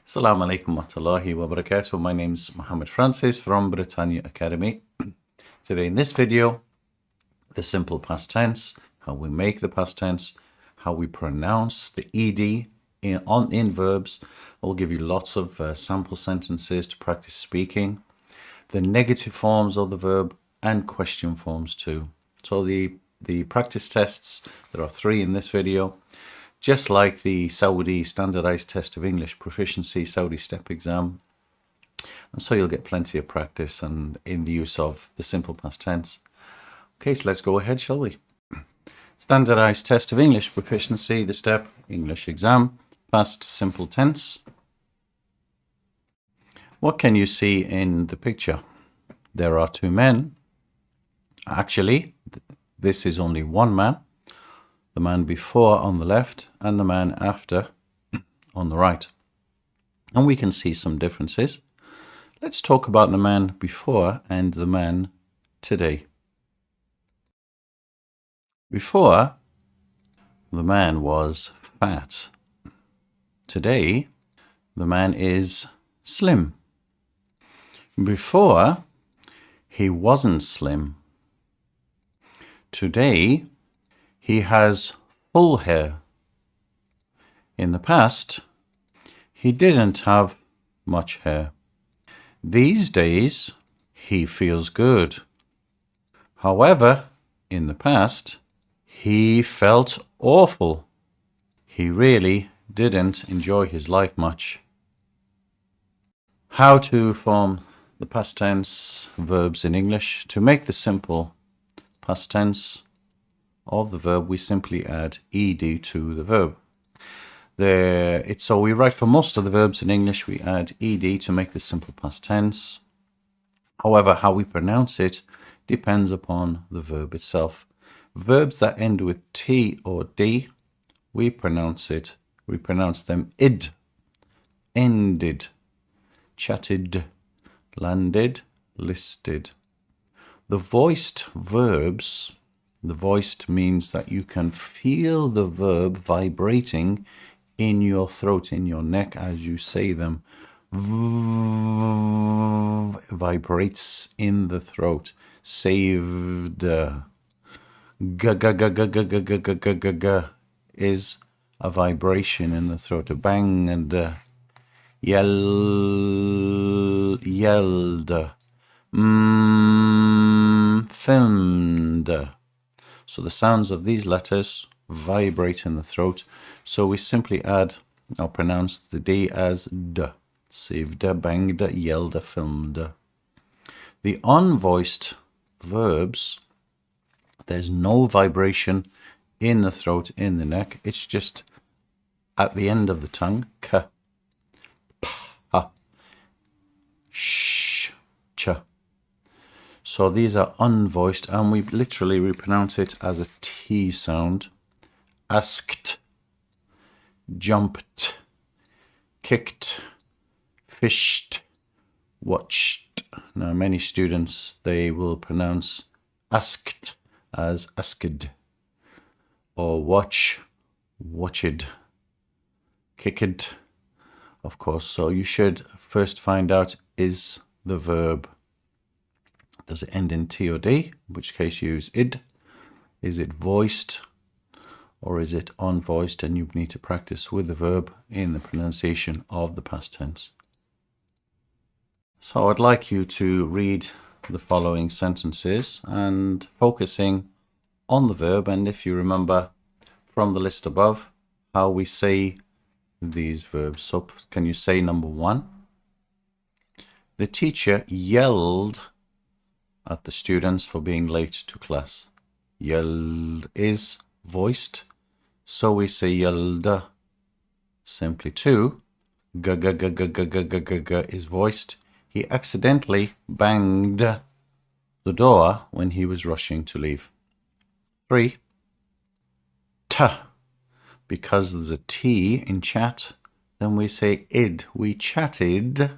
Assalamu alaikum wa rahmatullahi wa barakatuh. My name is Mohammed Francis from Britannia Academy. Today in this video, the simple past tense, how we make the past tense, how we pronounce the ed in verbs. I'll give you lots of sample sentences to practice speaking, the negative forms of the verb, and question forms too. So the practice tests, there are 3 in this video. Just like the Saudi standardized test of English proficiency, Saudi step exam. And so you'll get plenty of practice and in the use of the simple past tense. Okay, so let's go ahead, shall we? Standardized test of English proficiency, the step English exam, past simple tense. What can you see in the picture? There are 2 men. Actually, this is only one man. The man before on the left and the man after on the right. And we can see some differences. Let's talk about the man before and the man today. Before, the man was fat. Today, the man is slim. Before, he wasn't slim. Today, he has full hair. In the past, he didn't have much hair. These days, he feels good. However, in the past, he felt awful. He really didn't enjoy his life much. How to form the past tense verbs in English. To make the simple past tense of the verb, we simply add ed to the verb. So we write for most of the verbs in English, we add ed to make the simple past tense. However, how we pronounce it depends upon the verb itself. Verbs that end with t or d, we pronounce them id, ended, chatted, landed, listed. The voiced verbs, the voiced means that you can feel the verb vibrating in your throat, in your neck as you say them. Vibrates in the throat. Saved. G is a vibration in the throat. A bang and yelled. Filmed. So the sounds of these letters vibrate in the throat. So we simply add or pronounce the D as D. Saved, banged, yelled, filmed. The unvoiced verbs, there's no vibration in the throat, in the neck. It's just at the end of the tongue. K, pa, sh, ch. So these are unvoiced, and we literally pronounce it as a T sound. Asked, jumped, kicked, fished, watched. Now, many students, they will pronounce asked as asked, or watch, watched, kicked, of course. So you should first find out, is the verb, does it end in T or D? In which case use id. Is it voiced or is it unvoiced? And you need to practice with the verb in the pronunciation of the past tense. So I'd like you to read the following sentences and focusing on the verb. And if you remember from the list above, how we say these verbs. So can you say number 1? The teacher yelled at the students for being late to class. Yelled is voiced, so we say yelled. Simply 2. G is voiced. He accidentally banged the door when he was rushing to leave. 3. T. Because there's a T in chat, then we say id. We chatted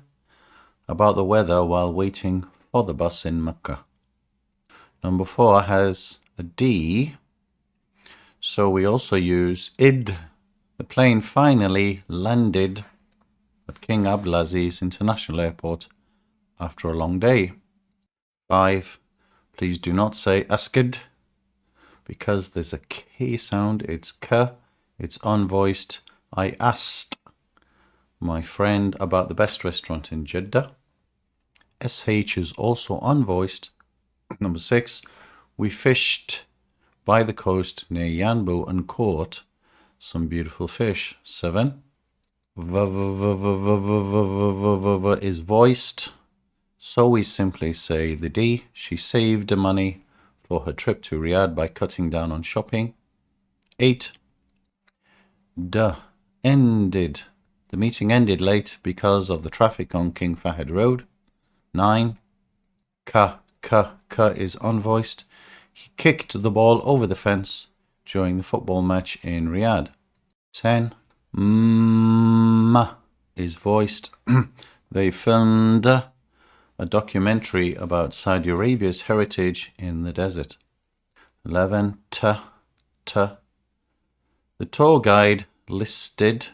about the weather while waiting for the bus in Mecca. Number 4 has a D, so we also use id. The plane finally landed at King Abdulaziz International Airport after a long day. 5. Please do not say asked because there's a K sound. It's K. It's unvoiced. I asked my friend about the best restaurant in Jeddah. SH is also unvoiced. Number 6. We fished by the coast near Yanbu and caught some beautiful fish. 7. Is voiced. So we simply say the D. She saved the money for her trip to Riyadh by cutting down on shopping. 8. Ended. The meeting ended late because of the traffic on King Fahd Road. 9. Ka is unvoiced. He kicked the ball over the fence during the football match in Riyadh. 10. Ma is voiced. They filmed a documentary about Saudi Arabia's heritage in the desert. 11. The tour guide listed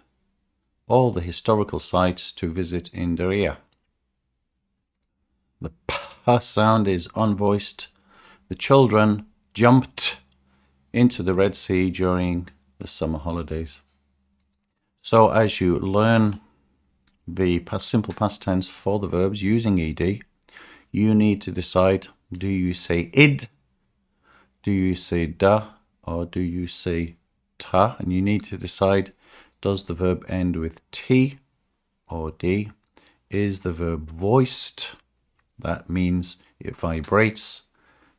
all the historical sites to visit in Diriyah. The P sound is unvoiced. The children jumped into the Red Sea during the summer holidays. So as you learn the simple past tense for the verbs using ed, you need to decide, do you say id, do you say da, or do you say ta? And you need to decide, does the verb end with t or d? Is the verb voiced? That means it vibrates.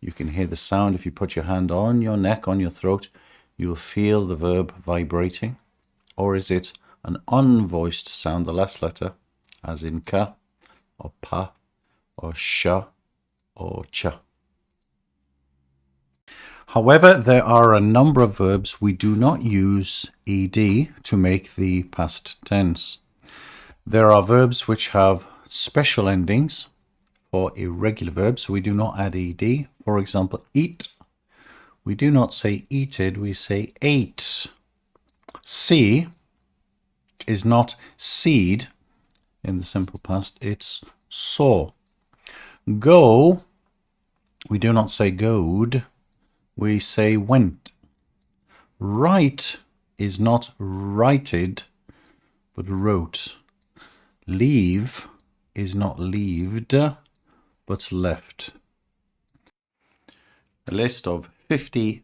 You can hear the sound. If you put your hand on your neck, on your throat, you'll feel the verb vibrating. Or is it an unvoiced sound, the last letter, as in ka, or pa, or sha, or cha? However, there are a number of verbs we do not use ed to make the past tense. There are verbs which have special endings. For irregular verbs, we do not add ed. For example, eat. We do not say eated, we say ate. See is not seed in the simple past, it's saw. Go, we do not say goed, we say went. Write is not righted, but wrote. Leave is not leaved, but left. A list of 50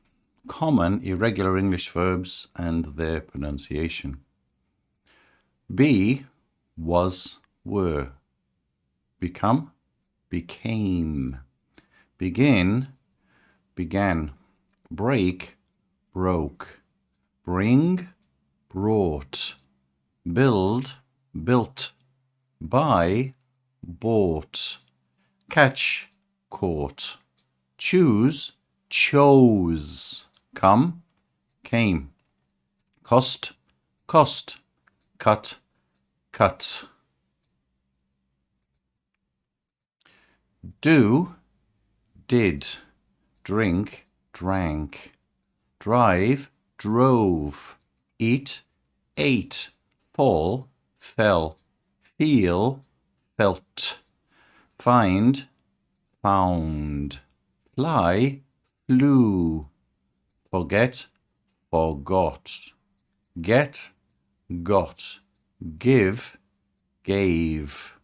common irregular English verbs and their pronunciation. Be, was, were. Become, became. Begin, began. Break, broke. Bring, brought. Build, built. Buy, bought. Catch, caught. Choose, chose. Come, came. Cost, cost. Cut, cut. Do, did. Drink, drank. Drive, drove. Eat, ate. Fall, fell. Feel, felt. Find, found. Fly, flew. Forget, forgot. Get, got. Give, gave.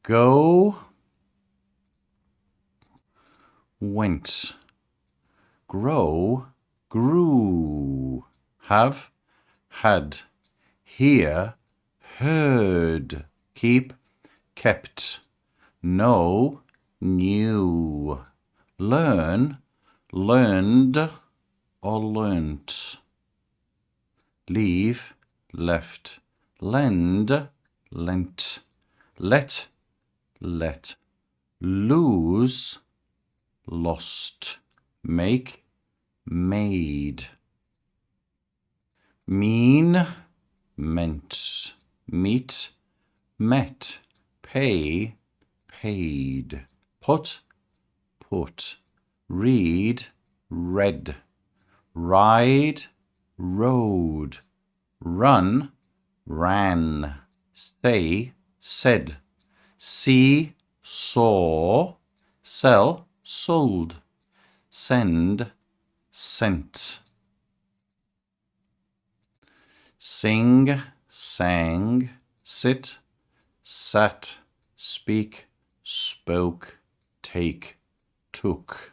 Go, went. Grow, grew. Have, had. Hear, heard. Keep, kept. Know, knew. Learn, learned or learnt. Leave, left. Lend, lent. Let, let. Lose, lost. Make, made. Mean, meant. Meet, met. Pay, paid. Put, put. Read, read. Ride, rode. Run, ran, say, said, see, saw, sell, sold, send, sent, sing, sang, sit, sat, speak, spoke, take, took.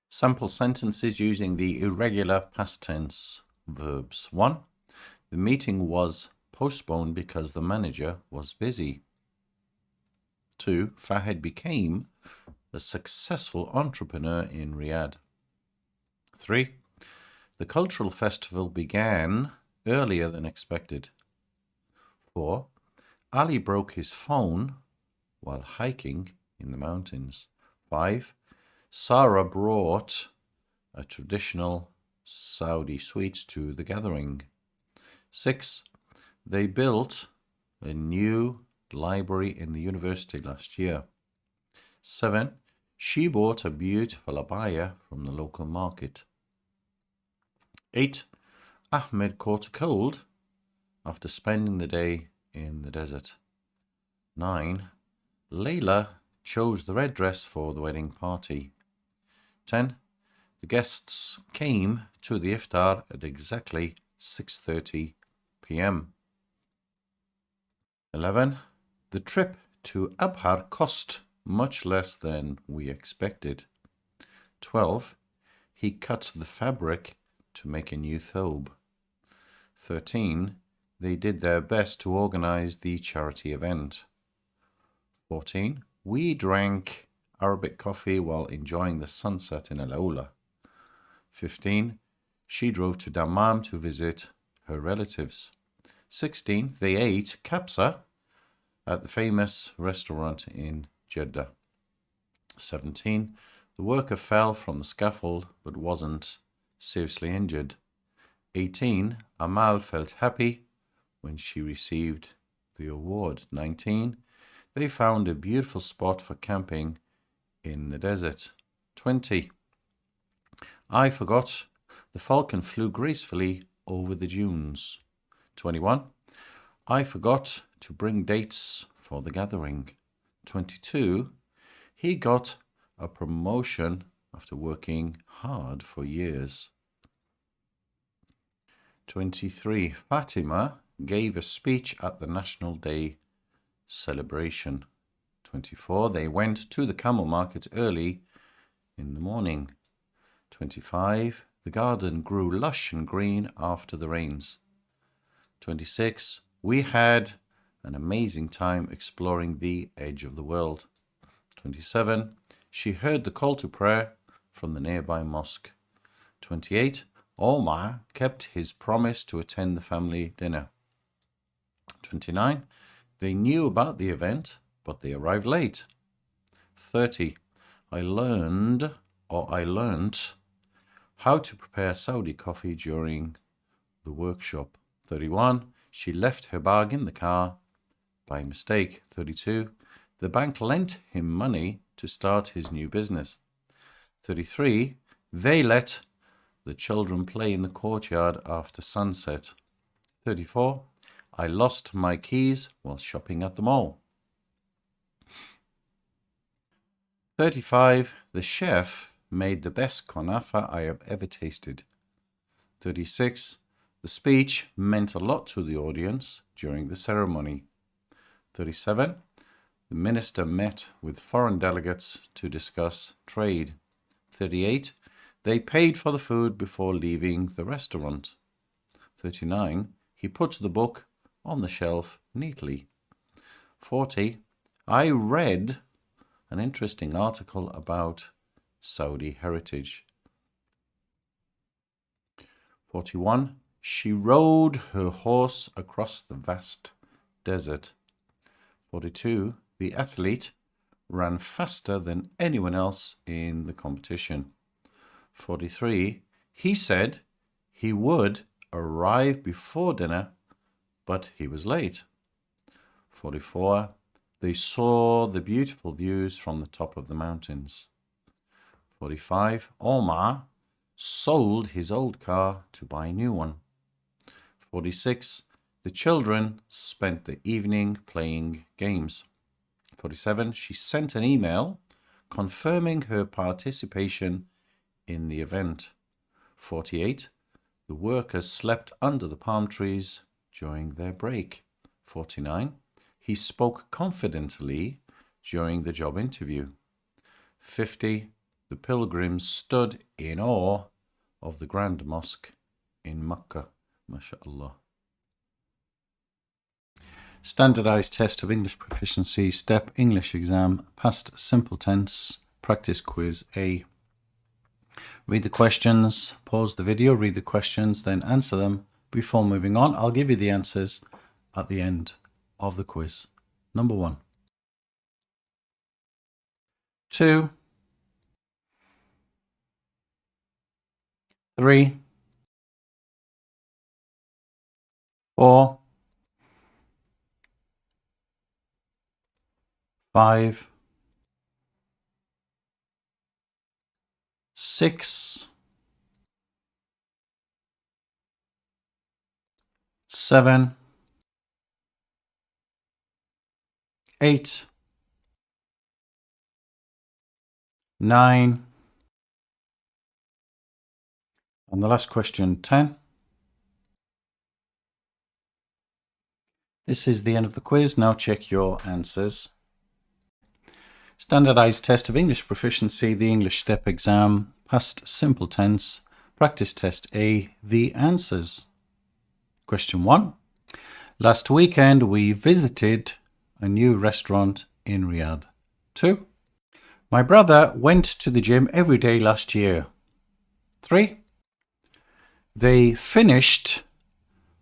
Sample sentences using the irregular past tense verbs. 1. The meeting was postponed because the manager was busy. 2. Fahed became a successful entrepreneur in Riyadh. 3. The cultural festival began earlier than expected. 4. Ali broke his phone while hiking in the mountains. 5. Sarah brought a traditional Saudi sweets to the gathering. 6. They built a new library in the university last year. 7. She bought a beautiful abaya from the local market. 8. Ahmed caught a cold after spending the day in the desert. 9. Layla chose the red dress for the wedding party. 10. The guests came to the iftar at exactly 6:30 p.m. 11. The trip to Abhar cost much less than we expected. 12. He cut the fabric to make a new thobe. 13. They did their best to organize the charity event. 14. We drank Arabic coffee while enjoying the sunset in Al-Aula. 15. She drove to Dammam to visit her relatives. 16. They ate kapsa at the famous restaurant in Jeddah. 17. The worker fell from the scaffold but wasn't seriously injured. 18. Amal felt happy when she received the award. 19. They found a beautiful spot for camping in the desert. 20. I forgot the falcon flew gracefully over the dunes. 21. I forgot to bring dates for the gathering. 22. He got a promotion after working hard for years. 23. Fatima gave a speech at the National Day celebration. 24. They went to the camel market early in the morning. 25. The garden grew lush and green after the rains. 26. We had an amazing time exploring the edge of the world. 27. She heard the call to prayer from the nearby mosque. 28. Omar kept his promise to attend the family dinner. 29. They knew about the event, but they arrived late. 30. I learned how to prepare Saudi coffee during the workshop. 31. She left her bag in the car by mistake. 32. The bank lent him money to start his new business. 33. They let the children play in the courtyard after sunset. 34. I lost my keys while shopping at the mall. 35. The chef made the best kunafa I have ever tasted. 36. The speech meant a lot to the audience during the ceremony. 37. The minister met with foreign delegates to discuss trade. 38. They paid for the food before leaving the restaurant. 39. He put the book on the shelf neatly. 40. I read an interesting article about Saudi heritage. 41. She rode her horse across the vast desert. 42. The athlete ran faster than anyone else in the competition. 43. He said he would arrive before dinner, but he was late. 44. They saw the beautiful views from the top of the mountains. 45. Omar sold his old car to buy a new one. 46. The children spent the evening playing games. 47. She sent an email confirming her participation in the event. 48. The workers slept under the palm trees during their break. 49. He spoke confidently during the job interview. 50. The pilgrims stood in awe of the Grand Mosque in Mecca. MashaAllah. Standardized test of English proficiency, step English exam, past simple tense, practice quiz A. Read the questions, pause the video, read the questions, then answer them before moving on. I'll give you the answers at the end of the quiz. Number 1. 2. 3. 4. 5. 6. 7. 8. 9. And the last question, 10. This is the end of the quiz. Now check your answers. Standardized test of English proficiency, the English step exam, past simple tense, practice test A, the answers. Question 1. Last weekend we visited a new restaurant in Riyadh. 2. My brother went to the gym every day last year. 3. They finished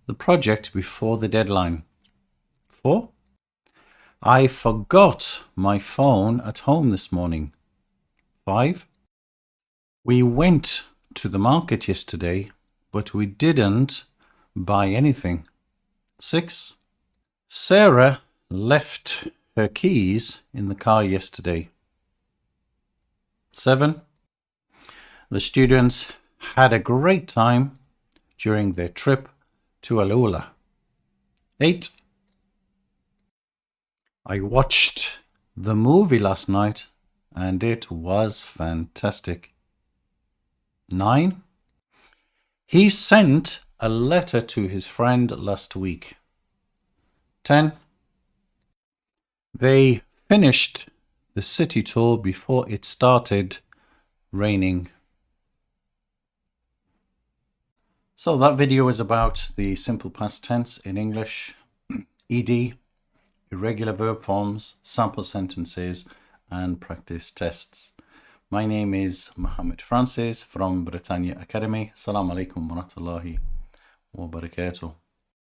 the project before the deadline. 4. I forgot my phone at home this morning. 5. We went to the market yesterday, but we didn't buy anything. 6. Sarah left her keys in the car yesterday. 7. The students had a great time during their trip to Al-Ula. 8. I watched the movie last night and it was fantastic. 9. He sent a letter to his friend last week. 10. They finished the city tour before it started raining. So that video is about the simple past tense in English, ED, irregular verb forms, sample sentences, and practice tests. My name is Mohammed Francis from Britannia Academy. Assalamu alaikum wa rahmatullahi wa barakatuh.